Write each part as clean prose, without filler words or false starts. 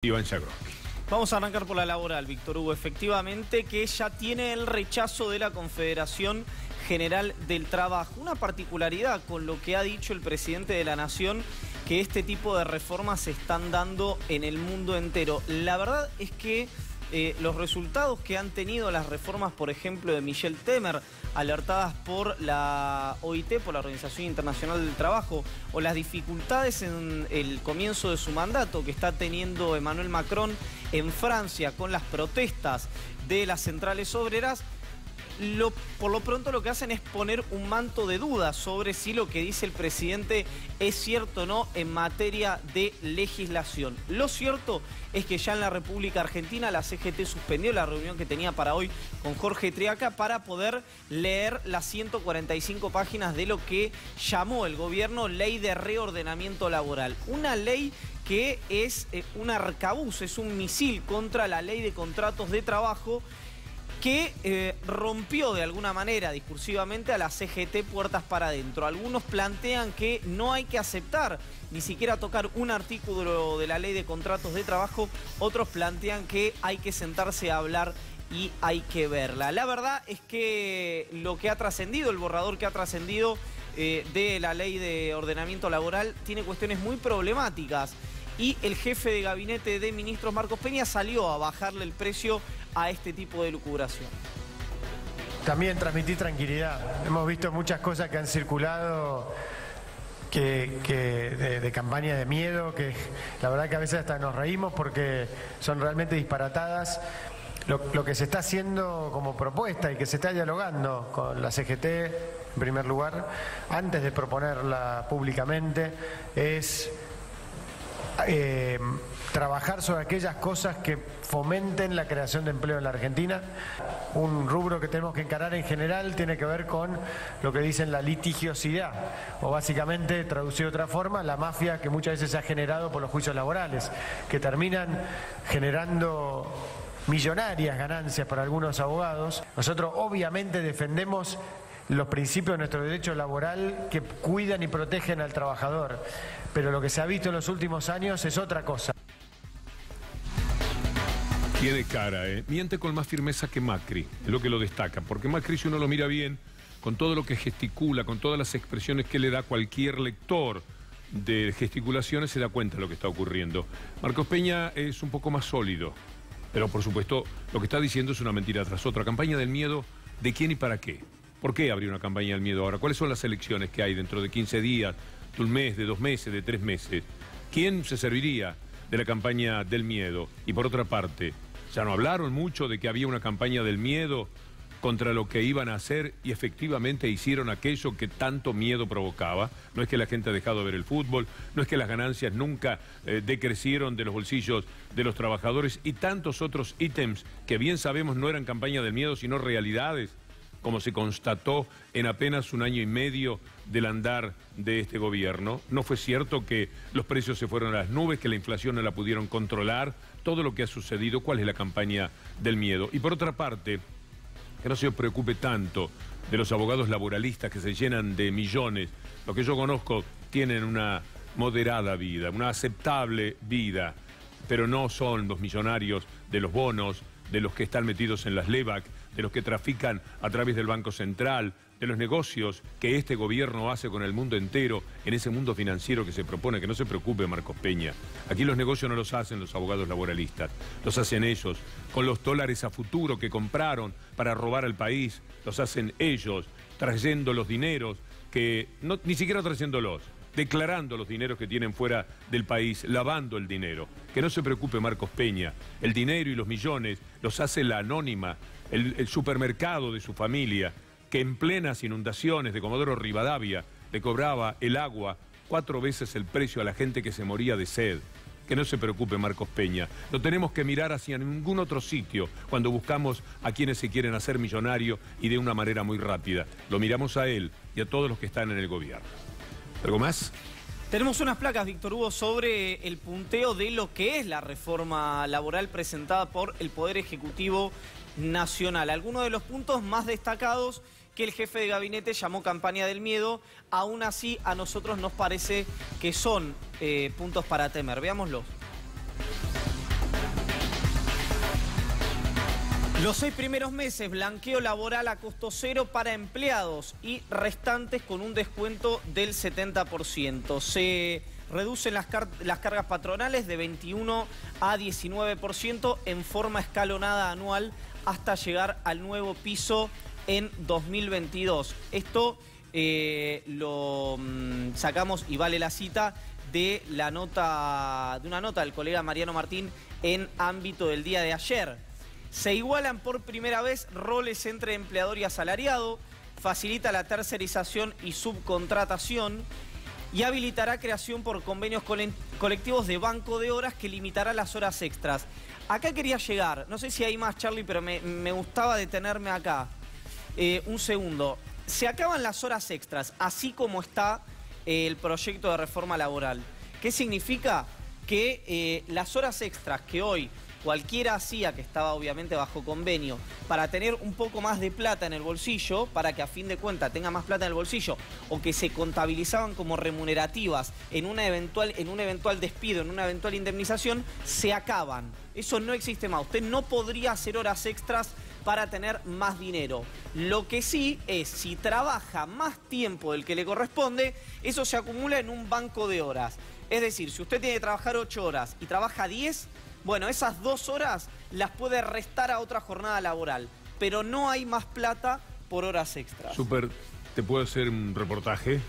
Iván Jagroski. Vamos a arrancar por la laboral, Víctor Hugo. Efectivamente que ya tiene el rechazo de la Confederación General del Trabajo. Una particularidad con lo que ha dicho el presidente de la Nación, que este tipo de reformas se están dando en el mundo entero. La verdad es que los resultados que han tenido las reformas, por ejemplo, de Michel Temer, alertadas por la OIT, por la Organización Internacional del Trabajo, o las dificultades en el comienzo de su mandato que está teniendo Emmanuel Macron en Francia con las protestas de las centrales obreras, por lo pronto lo que hacen es poner un manto de dudas sobre si lo que dice el presidente es cierto o no en materia de legislación. Lo cierto es que ya en la República Argentina la CGT suspendió la reunión que tenía para hoy con Jorge Triaca para poder leer las 145 páginas de lo que llamó el gobierno Ley de Reordenamiento Laboral. Una ley que es un arcabuz, es un misil contra la Ley de Contratos de Trabajo, que rompió de alguna manera discursivamente a la CGT puertas para adentro. Algunos plantean que no hay que aceptar ni siquiera tocar un artículo de la Ley de Contratos de Trabajo, otros plantean que hay que sentarse a hablar y hay que verla. La verdad es que lo que ha trascendido, el borrador que ha trascendido de la Ley de Ordenamiento Laboral tiene cuestiones muy problemáticas. Y el jefe de gabinete de ministros, Marcos Peña, salió a bajarle el precio a este tipo de lucubración. También transmitir tranquilidad. Hemos visto muchas cosas que han circulado de campaña de miedo, que la verdad que a veces hasta nos reímos porque son realmente disparatadas. Lo que se está haciendo como propuesta y que se está dialogando con la CGT, en primer lugar, antes de proponerla públicamente, es trabajar sobre aquellas cosas que fomenten la creación de empleo en la Argentina. Un rubro que tenemos que encarar en general tiene que ver con lo que dicen la litigiosidad, o básicamente, traducido de otra forma, la mafia que muchas veces se ha generado por los juicios laborales, que terminan generando millonarias ganancias para algunos abogados. Nosotros obviamente defendemos los principios de nuestro derecho laboral que cuidan y protegen al trabajador, pero lo que se ha visto en los últimos años es otra cosa. Tiene cara, miente con más firmeza que Macri, es lo que lo destaca, porque Macri, si uno lo mira bien, con todo lo que gesticula, con todas las expresiones que le da cualquier lector de gesticulaciones, se da cuenta de lo que está ocurriendo. Marcos Peña es un poco más sólido, pero por supuesto lo que está diciendo es una mentira tras otra. Campaña del miedo, ¿de quién y para qué? ¿Por qué abrir una campaña del miedo ahora? ¿Cuáles son las elecciones que hay dentro de 15 días, de un mes, de 2 meses, de 3 meses? ¿Quién se serviría de la campaña del miedo? Y por otra parte, ya no hablaron mucho de que había una campaña del miedo contra lo que iban a hacer y efectivamente hicieron aquello que tanto miedo provocaba. No es que la gente ha dejado de ver el fútbol, no es que las ganancias nunca decrecieron de los bolsillos de los trabajadores y tantos otros ítems que bien sabemos no eran campaña del miedo sino realidades, como se constató en apenas 1 año y medio del andar de este gobierno. No fue cierto que los precios se fueron a las nubes, que la inflación no la pudieron controlar, todo lo que ha sucedido. ¿Cuál es la campaña del miedo? Y por otra parte, que no se preocupe tanto de los abogados laboralistas que se llenan de millones. Los que yo conozco tienen una moderada vida, una aceptable vida, pero no son los millonarios de los bonos, de los que están metidos en las LEVAC, de los que trafican a través del Banco Central, de los negocios que este gobierno hace con el mundo entero, en ese mundo financiero que se propone. Que no se preocupe Marcos Peña. Aquí los negocios no los hacen los abogados laboralistas, los hacen ellos. Con los dólares a futuro que compraron para robar al país, los hacen ellos, trayendo los dineros, ni siquiera trayéndolos, declarando los dineros que tienen fuera del país, lavando el dinero. Que no se preocupe Marcos Peña, el dinero y los millones los hace la anónima, el supermercado de su familia, que en plenas inundaciones de Comodoro Rivadavia le cobraba el agua 4 veces el precio a la gente que se moría de sed. Que no se preocupe Marcos Peña, no tenemos que mirar hacia ningún otro sitio cuando buscamos a quienes se quieren hacer millonarios y de una manera muy rápida. Lo miramos a él y a todos los que están en el gobierno. ¿Algo más? Tenemos unas placas, Víctor Hugo, sobre el punteo de lo que es la reforma laboral presentada por el Poder Ejecutivo Nacional. Algunos de los puntos más destacados que el jefe de gabinete llamó campaña del miedo, aún así a nosotros nos parece que son puntos para temer. Veámoslos. Los 6 primeros meses, blanqueo laboral a costo cero para empleados y restantes con un descuento del 70%. Se reducen las cargas patronales de 21 a 19% en forma escalonada anual hasta llegar al nuevo piso en 2022. Esto lo sacamos, y vale la cita, de una nota del colega Mariano Martín en Ámbito del día de ayer. Se igualan por primera vez roles entre empleador y asalariado, facilita la tercerización y subcontratación y habilitará creación por convenios colectivos de banco de horas que limitará las horas extras. Acá quería llegar, no sé si hay más, Charlie, pero me gustaba detenerme acá. Un segundo. Se acaban las horas extras, así como está el proyecto de reforma laboral. ¿Qué significa? Que las horas extras que hoy cualquiera hacía, que estaba obviamente bajo convenio, para tener un poco más de plata en el bolsillo, para que a fin de cuentas tenga más plata en el bolsillo, o que se contabilizaban como remunerativas en un eventual despido, en una eventual indemnización, se acaban. Eso no existe más. Usted no podría hacer horas extras para tener más dinero. Lo que sí es, si trabaja más tiempo del que le corresponde, eso se acumula en un banco de horas. Es decir, si usted tiene que trabajar 8 horas y trabaja 10, bueno, esas 2 horas las puede restar a otra jornada laboral, pero no hay más plata por horas extras. Súper, ¿te puedo hacer un reportaje?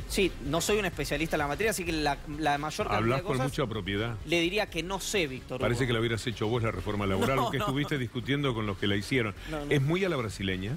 Sí, no soy un especialista en la materia, así que la mayor cantidad Hablas de cosas... con mucha propiedad. Le diría que no sé, Víctor Parece Hugo. que la hubieras hecho vos la reforma laboral, No, o que estuviste discutiendo con los que la hicieron. No. ¿Es muy a la brasileña?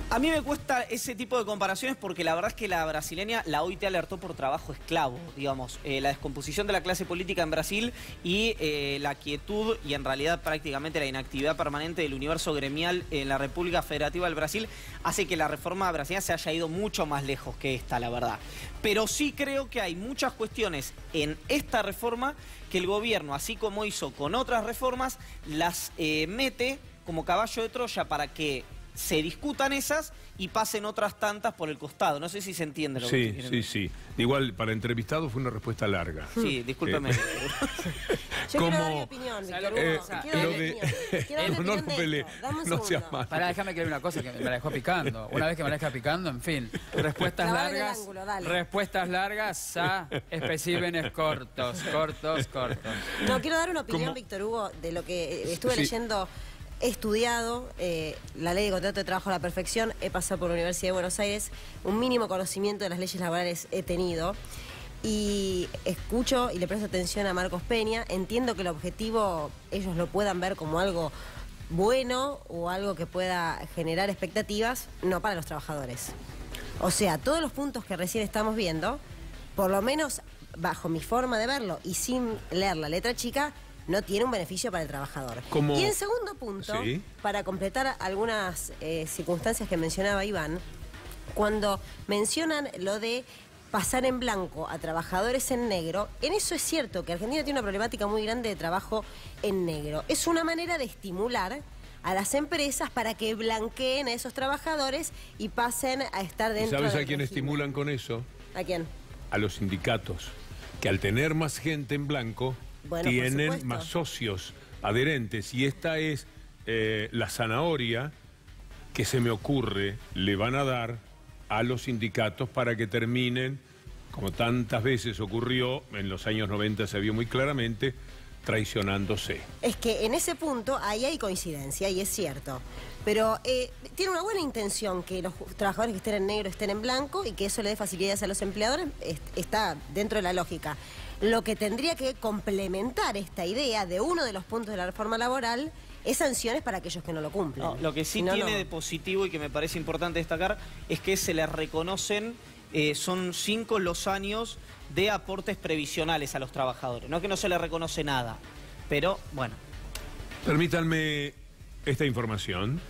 A mí me cuesta ese tipo de comparaciones porque la verdad es que la brasileña, la OIT alertó por trabajo esclavo, digamos, la descomposición de la clase política en Brasil y la quietud y en realidad prácticamente la inactividad permanente del universo gremial en la República Federativa del Brasil hace que la reforma brasileña se haya ido mucho más lejos que esta, la verdad. Pero sí creo que hay muchas cuestiones en esta reforma que el gobierno, así como hizo con otras reformas, las mete como caballo de Troya para que se discutan esas y pasen otras tantas por el costado. No sé si se entiende lo que quieren decir. Sí. Igual, para entrevistado fue una respuesta larga. Sí, discúlpeme. Yo quiero dar mi opinión, Víctor Hugo. No seas malo. Pará, déjame que le diga una cosa que me la dejó picando. Una vez que me la deja picando, en fin. Respuestas largas. Respuestas largas a especímenes cortos. No, quiero dar una opinión, Víctor Hugo, de lo que estuve leyendo. He estudiado la ley de contrato de trabajo a la perfección, he pasado por la Universidad de Buenos Aires, un mínimo conocimiento de las leyes laborales he tenido y escucho y le presto atención a Marcos Peña. Entiendo que el objetivo ellos lo puedan ver como algo bueno o algo que pueda generar expectativas, no para los trabajadores. O sea, todos los puntos que recién estamos viendo, por lo menos bajo mi forma de verlo y sin leer la letra chica, no tiene un beneficio para el trabajador. Y en segundo punto, para completar algunas circunstancias que mencionaba Iván, cuando mencionan lo de pasar en blanco a trabajadores en negro, en eso es cierto que Argentina tiene una problemática muy grande de trabajo en negro. Es una manera de estimular a las empresas para que blanqueen a esos trabajadores y pasen a estar dentro del ¿Sabes a quién estimulan con eso? ¿A quién? A los sindicatos, que al tener más gente en blanco, tienen más socios adherentes. Y esta es la zanahoria que se me ocurre le van a dar a los sindicatos para que terminen, como tantas veces ocurrió, en los años 90 se vio muy claramente, traicionándose. Es que en ese punto ahí hay coincidencia y es cierto. Pero tiene una buena intención que los trabajadores que estén en negro estén en blanco y que eso le dé facilidades a los empleadores, está dentro de la lógica. Lo que tendría que complementar esta idea de uno de los puntos de la reforma laboral es sanciones para aquellos que no lo cumplen. No, lo que sí tiene de positivo y que me parece importante destacar es que se les reconocen, son 5 los años de aportes previsionales a los trabajadores. No es que no se les reconoce nada, pero bueno. Permítanme esta información.